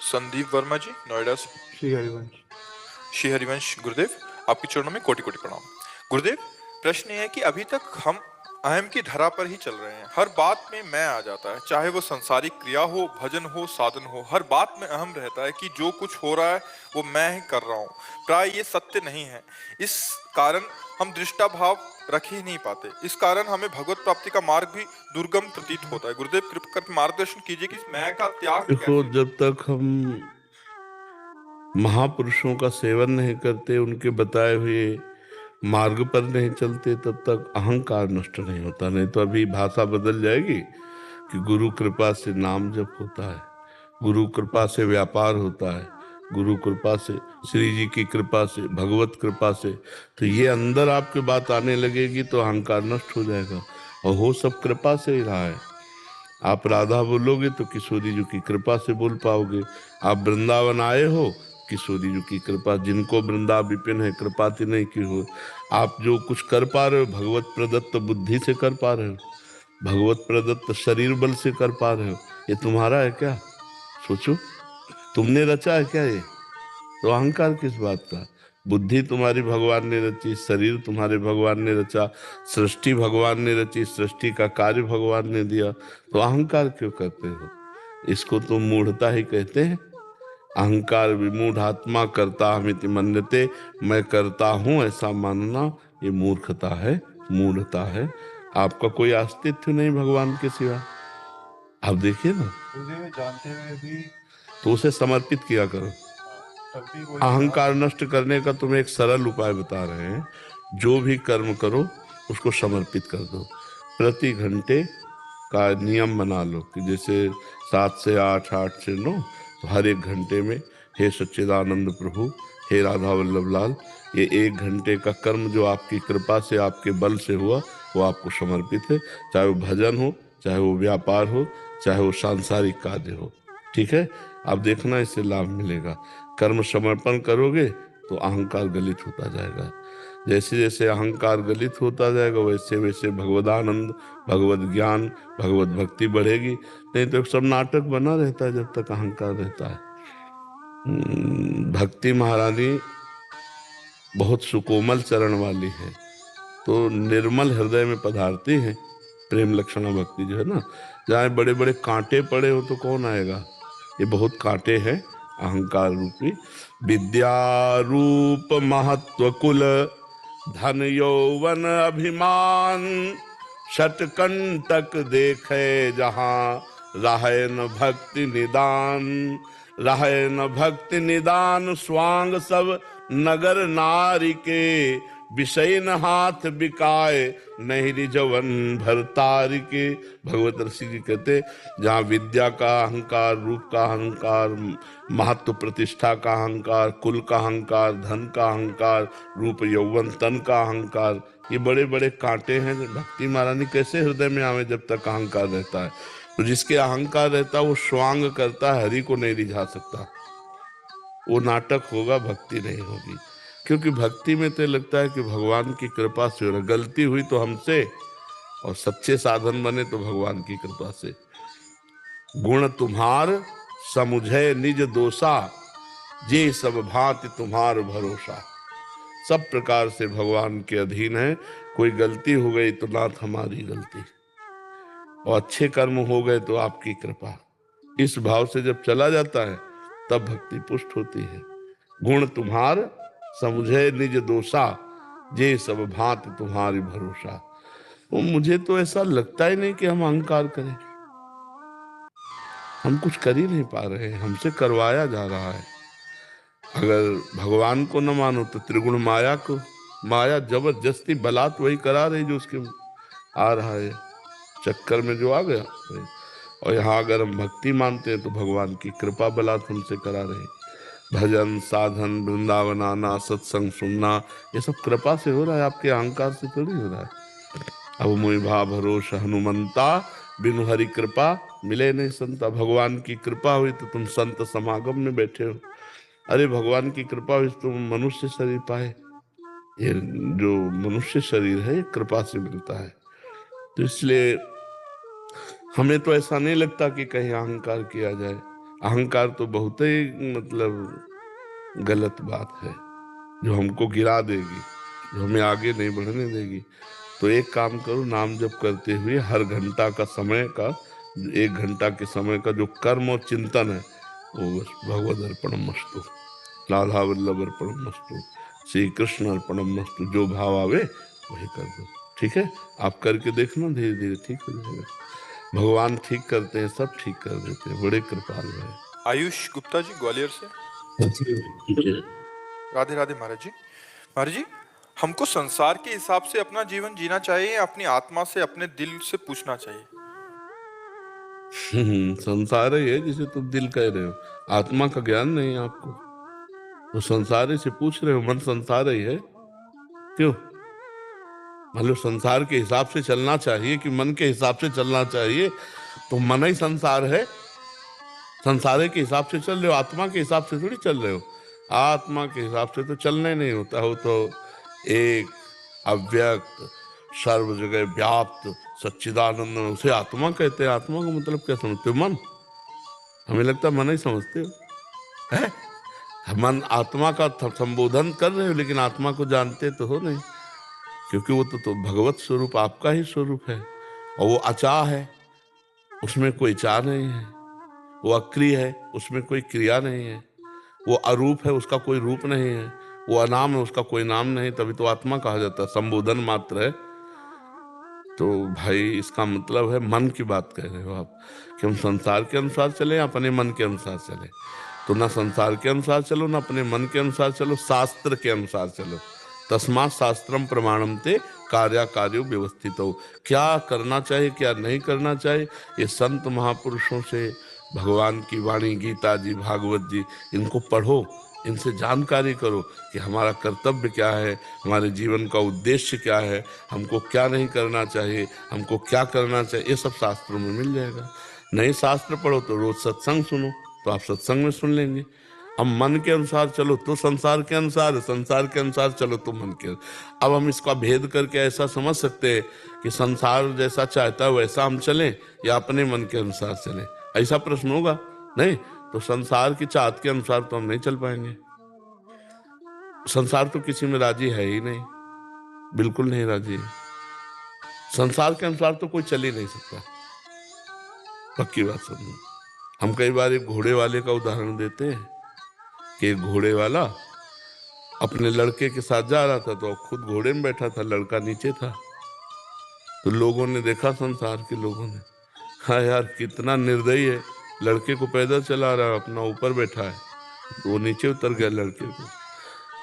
संदीप वर्मा जी, नोएडा से। श्री हरिवंश। श्री हरिवंश गुरुदेव, आपके चरणों में कोटि कोटि प्रणाम। गुरुदेव, प्रश्न ये है कि अभी तक हम अहम की धरा पर ही चल रहे हैं। हर बात में मैं आ जाता है, चाहे वो संसारिक क्रिया हो, भजन हो, साधन हो, हर बात में अहम रहता है कि जो कुछ हो रहा है वो मैं ही कर रहा हूँ। प्राय ये सत्य नहीं है। इस कारण हम दृष्टा भाव रख ही नहीं पाते। इस कारण हमें भगवत प्राप्ति का मार्ग भी दुर्गम प्रतीत होता है। गुरुदेव, कृपा कर मार्गदर्शन कीजिए कि इस मैं का त्याग देखो, कैसे। जब तक हम महापुरुषों का सेवन नहीं करते, उनके बताए हुए मार्ग पर नहीं चलते, तब तक अहंकार नष्ट नहीं होता। नहीं तो अभी भाषा बदल जाएगी कि गुरु कृपा से नाम जप होता है, गुरु कृपा से व्यापार होता है, गुरु कृपा से, श्री जी की कृपा से, भगवत कृपा से। तो ये अंदर आपके बात आने लगेगी तो अहंकार नष्ट हो जाएगा। और हो सब कृपा से ही रहा है। आप राधा बोलोगे तो किशोरी जी की कृपा से बोल पाओगे। आप वृंदावन आए हो, किशोरी जी की कृपा। जिनको वृंदा विपिन है, कृपाति नहीं की हो। आप जो कुछ कर पा रहे हो, भगवत प्रदत्त बुद्धि से कर पा रहे हो, भगवत प्रदत्त शरीर बल से कर पा रहे हो। ये तुम्हारा है क्या? सोचो, तुमने रचा है क्या ये? तो अहंकार किस बात का? बुद्धि तुम्हारी भगवान ने रची, शरीर तुम्हारे भगवान ने रचा, सृष्टि भगवान ने रची, सृष्टि का कार्य भगवान ने दिया। तो अहंकार क्यों करते हो? इसको तो मूढ़ता ही कहते हैं। अहंकार विमूढ़ आत्मा करता हमिति मन्यते। मैं करता हूं ऐसा मानना ये मूर्खता है, मूढ़ता है। आपका कोई अस्तित्व नहीं भगवान के सिवा। आप देखिए ना, मुझे जानते हुए भी तो उसे समर्पित किया करो। तब भी वही अहंकार नष्ट करने का तुम्हें एक सरल उपाय बता रहे हैं। जो भी कर्म करो उसको समर्पित कर दो। प्रति घंटे का नियम बना लो कि जैसे 7 से 8, 8 से 9, तो हर एक घंटे में हे सच्चिदानंद प्रभु, हे राधा वल्लभ लाल, ये 1 घंटे का कर्म जो आपकी कृपा से, आपके बल से हुआ, वो आपको समर्पित है। चाहे वो भजन हो, चाहे वो व्यापार हो, चाहे वो सांसारिक कार्य हो। ठीक है? आप देखना, इससे लाभ मिलेगा। कर्म समर्पण करोगे तो अहंकार गलित होता जाएगा। जैसे जैसे अहंकार गलित होता जाएगा, वैसे वैसे भगवदानंद, भगवत ज्ञान, भगवत भक्ति बढ़ेगी। नहीं तो सब नाटक बना रहता है जब तक अहंकार रहता है। भक्ति महारानी बहुत सुकोमल चरण वाली है, तो निर्मल हृदय में पधारती है। प्रेम लक्षणा भक्ति जो है ना, जहाँ बड़े बड़े कांटे पड़े हो तो कौन आएगा? ये बहुत कांटे हैं अहंकार रूपी। विद्या रूप महत्व कुल, धन यौवन अभिमान, शतकंटक देखे जहाँ, रहे न भक्ति निदान। रहे न भक्ति निदान स्वांग सब नगर नारी के, विषय न हाथ बिकाए नहीं रिजवन भरतारी के। भगवत ऋषि जी कहते, जहाँ विद्या का अहंकार, रूप का अहंकार, महत्व प्रतिष्ठा का अहंकार, कुल का अहंकार, धन का अहंकार, रूप यौवन तन का अहंकार, ये बड़े बड़े कांटे हैं। भक्ति महारानी कैसे हृदय में आवे जब तक अहंकार रहता है? तो जिसके अहंकार रहता है वो स्वांग करता है, हरि को नहीं रिझा सकता। वो नाटक होगा, भक्ति नहीं होगी। क्योंकि भक्ति में तो लगता है कि भगवान की कृपा से हो रहा, गलती हुई तो हमसे, और सच्चे साधन बने तो भगवान की कृपा से। गुण तुम्हार समुझे निज दोषा, जे सब भांति तुम्हार भरोसा। सब प्रकार से भगवान के अधीन है। कोई गलती हो गई तो नाथ हमारी गलती, और अच्छे कर्म हो गए तो आपकी कृपा। इस भाव से जब चला जाता है तब भक्ति पुष्ट होती है। गुण तुम्हार समुझे निज दोषा, जे सब भांति तुम्हारी भरोसा। वो मुझे तो ऐसा लगता ही नहीं कि हम अहंकार करें। हम कुछ कर ही नहीं पा रहे हैं, हमसे करवाया जा रहा है। अगर भगवान को न मानो तो त्रिगुण माया को, माया जबरदस्ती बलात् वही करा रही जो उसके आ रहा है, चक्कर में जो आ गया। और यहाँ अगर हम भक्ति मानते हैं तो भगवान की कृपा बलात् हमसे करा रहे। भजन, साधन, वृंदावन आना, सत्संग सुनना, ये सब कृपा से हो रहा है, आपके अहंकार से थोड़ी हो रहा है। अब मोहि भा भरोस हनुमंता, बिनु हरि कृपा मिले नहीं संता। भगवान की कृपा हुई तो तुम संत समागम में बैठे हो। अरे भगवान की कृपा हुई तो तुम मनुष्य शरीर पाए। ये जो मनुष्य शरीर है ये कृपा से मिलता है। तो इसलिए हमें तो ऐसा नहीं लगता कि कहीं अहंकार किया जाए। अहंकार तो बहुत ही मतलब गलत बात है, जो हमको गिरा देगी, जो हमें आगे नहीं बढ़ने देगी। तो एक काम करो, नाम जप करते हुए हर घंटा का समय का, 1 घंटा के समय का जो कर्म और चिंतन है वो बस भगवद अर्पणमस्तु, राधा वल्लभ अर्पणमस्तु, श्री कृष्ण अर्पणमस्तु, जो भाव आवे वही कर दो। ठीक है, आप करके देखना, धीरे धीरे ठीक हो जाएगा। भगवान ठीक करते हैं, सब ठीक कर देते हैं, बड़े कृपालु है। आयुष गुप्ता जी ग्वालियर से। राधे राधे महाराज जी। महाराज जी, हमको संसार के हिसाब से अपना जीवन जीना चाहिए या अपनी आत्मा से, अपने दिल से पूछना चाहिए? संसार ही है जिसे तुम दिल कह रहे हो, आत्मा का ज्ञान नहीं है आपको, तो संसार ही से पूछ रहे हो। मन संसार ही है, क्यों? मतलब संसार के हिसाब से चलना चाहिए कि मन के हिसाब से चलना चाहिए? तो मन ही संसार है, संसार के हिसाब से चल रहे हो, आत्मा के हिसाब से थोड़ी चल रहे हो। आत्मा के हिसाब से तो चलना ही नहीं होता, हो तो एक अव्यक्त सर्व जगह व्याप्त सच्चिदानंद, उसे आत्मा कहते हैं। आत्मा का मतलब क्या समझते हो? मन? हमें लगता है मन ही समझते हो, है? मन आत्मा का संबोधन कर रहे हो, लेकिन आत्मा को जानते तो हो नहीं, क्योंकि वो तो भगवत स्वरूप आपका ही स्वरूप है, और वो अचा है, उसमें कोई चा नहीं है। वो अक्रिय है, उसमें कोई क्रिया नहीं है। वो अरूप है, उसका कोई रूप नहीं है। वो अनाम है, उसका कोई नाम नहीं, तभी तो आत्मा कहा जाता है, संबोधन मात्र है। तो भाई इसका मतलब है मन की बात कह रहे हो आप, कि हम संसार के अनुसार चले या अपने मन के अनुसार चले? तो ना संसार के अनुसार चलो, ना अपने मन के अनुसार चलो, शास्त्र के अनुसार चलो। तस्मात् शास्त्रम प्रमाणम ते कार्या कार्यो व्यवस्थित हो। क्या करना चाहिए, क्या नहीं करना चाहिए, ये संत महापुरुषों से, भगवान की वाणी, गीता जी, भागवत जी, इनको पढ़ो, इनसे जानकारी करो कि हमारा कर्तव्य क्या है, हमारे जीवन का उद्देश्य क्या है, हमको क्या नहीं करना चाहिए, हमको क्या करना चाहिए, ये सब शास्त्रों में मिल जाएगा। नए शास्त्र पढ़ो तो रोज सत्संग सुनो, तो आप सत्संग में सुन लेंगे। हम मन के अनुसार चलो तो संसार के अनुसार, संसार के अनुसार चलो तो मन के। अब हम इसका भेद करके ऐसा समझ सकते हैं कि संसार जैसा चाहता है वैसा हम चलें, या अपने मन के अनुसार चलें? ऐसा प्रश्न होगा नहीं। तो संसार की चाहत के अनुसार तो हम नहीं चल पाएंगे। संसार तो किसी में राजी है ही नहीं, बिल्कुल नहीं राजी है। संसार के अनुसार तो कोई चल ही नहीं सकता, पक्की बात समझो। हम कई बार एक घोड़े वाले का उदाहरण देते हैं कि एक घोड़े वाला अपने लड़के के साथ जा रहा था, तो खुद घोड़े में बैठा था, लड़का नीचे था। तो लोगों ने देखा, संसार के लोगों ने, हाँ यार कितना निर्दयी है, लड़के को पैदल चला रहा है, अपना ऊपर बैठा है। तो वो नीचे उतर गया लड़के को।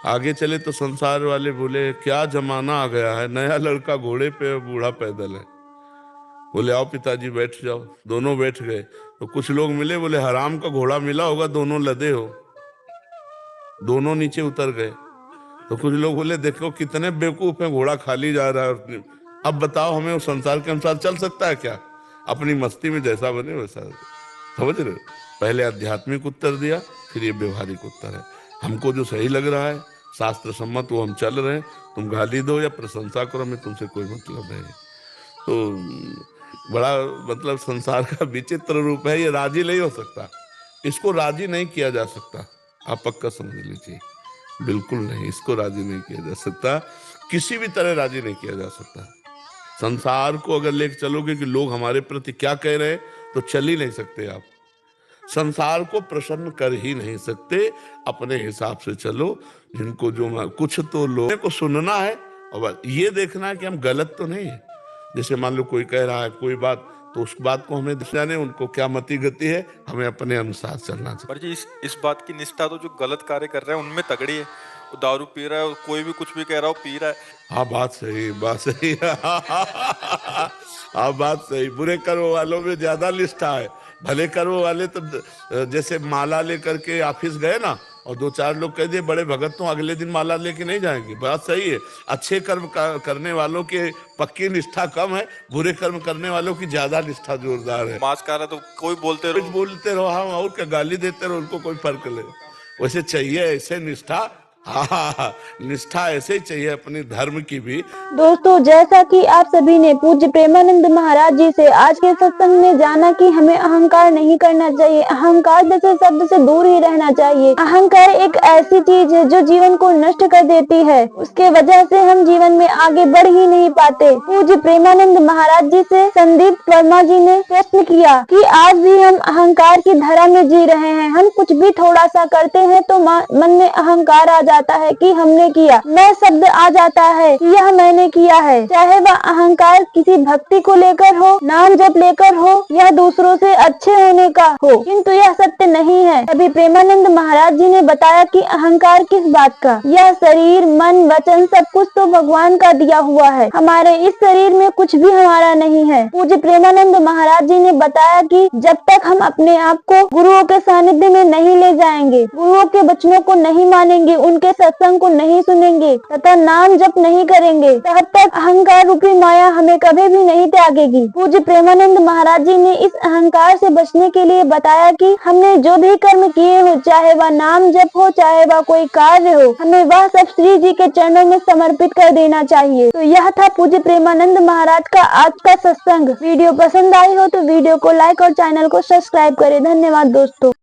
आगे चले तो संसार वाले बोले, क्या जमाना आ गया है, नया लड़का घोड़े पे, बूढ़ा पैदल है। बोले आओ पिताजी बैठ जाओ, दोनों बैठ गए। तो कुछ लोग मिले, बोले हराम का घोड़ा मिला होगा, दोनों लदे हो। दोनों नीचे उतर गए। तो कुछ लोग बोले देखो कितने बेवकूफ हैं, घोड़ा खाली जा रहा है। अब बताओ हमें वो संसार के अनुसार चल सकता है क्या? अपनी मस्ती में जैसा बने वैसा। समझ रहे हो? पहले आध्यात्मिक उत्तर दिया, फिर ये व्यवहारिक उत्तर है। हमको जो सही लग रहा है, शास्त्र सम्मत, वो हम चल रहे हैं। तुम गाली दो या प्रशंसा करो, हमें तुमसे कोई मतलब नहीं। तो बड़ा मतलब संसार का विचित्र रूप है, ये राजी नहीं हो सकता, इसको राजी नहीं किया जा सकता। आप पक्का समझ लीजिए, बिल्कुल नहीं, इसको राजी नहीं किया जा सकता, किसी भी तरह राजी नहीं किया जा सकता। संसार को अगर लेकर चलोगे कि लोग हमारे प्रति क्या कह रहे हैं, तो चल ही नहीं सकते आप। संसार को प्रसन्न कर ही नहीं सकते, अपने हिसाब से चलो। जिनको जो कुछ तो लोगों को सुनना है, और ये देखना है कि हम गलत तो नहीं है। जैसे मान लो कोई कह रहा है कोई बात, तो उस बात को हमें जाने उनको क्या मति गति है, हमें अपने अनुसार चलना चाहिए। पर जी इस बात की निष्ठा तो जो गलत कार्य कर रहे हैं उनमें तगड़ी है। वो दारू पी रहा है, कोई भी कुछ भी कह रहा हो, पी रहा है। हाँ बात सही, बात सही। हाँ बात सही। बुरे कर्म वालों में ज्यादा निष्ठा है, भले कर्म वाले तो जैसे माला लेकर के ऑफिस गए ना, और 2-4 लोग कह दिए बड़े भगत, तो अगले दिन माला लेके नहीं जाएंगे। बात सही है। अच्छे कर्म करने वालों की पक्की निष्ठा कम है, बुरे कर्म करने वालों की ज्यादा निष्ठा जोरदार है। मांस खा रहा तो कोई बोलते रहो, हाँ, और क्या गाली देते रहो, उनको कोई फर्क नहीं। वैसे चाहिए ऐसे निष्ठा हाँ, निष्ठा ऐसे ही चाहिए अपनी धर्म की भी। दोस्तों, जैसा कि आप सभी ने पूज्य प्रेमानंद महाराज जी से आज के सत्संग में जाना कि हमें अहंकार नहीं करना चाहिए, अहंकार जैसे शब्द से दूर ही रहना चाहिए। अहंकार एक ऐसी चीज है जो जीवन को नष्ट कर देती है, उसके वजह से हम जीवन में आगे बढ़ ही नहीं पाते। पूज्य प्रेमानंद महाराज जी से संदीप वर्मा जी ने प्रश्न किया कि आज भी हम अहंकार की धरा में जी रहे हैं, हम कुछ भी थोड़ा सा करते हैं तो मन में अहंकार आ जाता है कि हमने किया, मैं शब्द आ जाता है कि यह मैंने किया है। चाहे वह अहंकार किसी भक्ति को लेकर हो, नाम जप लेकर हो या दूसरों से अच्छे होने का हो, किंतु यह सत्य नहीं है। तभी प्रेमानंद महाराज जी ने बताया कि अहंकार किस बात का, यह शरीर मन वचन सब कुछ तो भगवान का दिया हुआ है, हमारे इस शरीर में कुछ भी हमारा नहीं है। पूज्य प्रेमानंद महाराज जी ने बताया कि जब तक हम अपने आप को गुरुओं के सानिध्य में नहीं ले जाएंगे, गुरुओं के वचनों को नहीं मानेंगे, उनके सत्संग को नहीं सुनेंगे तथा नाम जप नहीं करेंगे, तब तक अहंकार रूपी माया हमें कभी भी नहीं त्यागेगी। पूज्य प्रेमानंद महाराज जी ने इस अहंकार से बचने के लिए बताया कि हमने जो भी कर्म किए हो, चाहे वह नाम जप हो, चाहे वह कोई कार्य हो, हमें वह सब श्री जी के चरणों में समर्पित कर देना चाहिए। तो यह था पूज्य प्रेमानंद महाराज का आज का सत्संग। वीडियो पसंद आई हो तो वीडियो को लाइक और चैनल को सब्सक्राइब करें। धन्यवाद दोस्तों।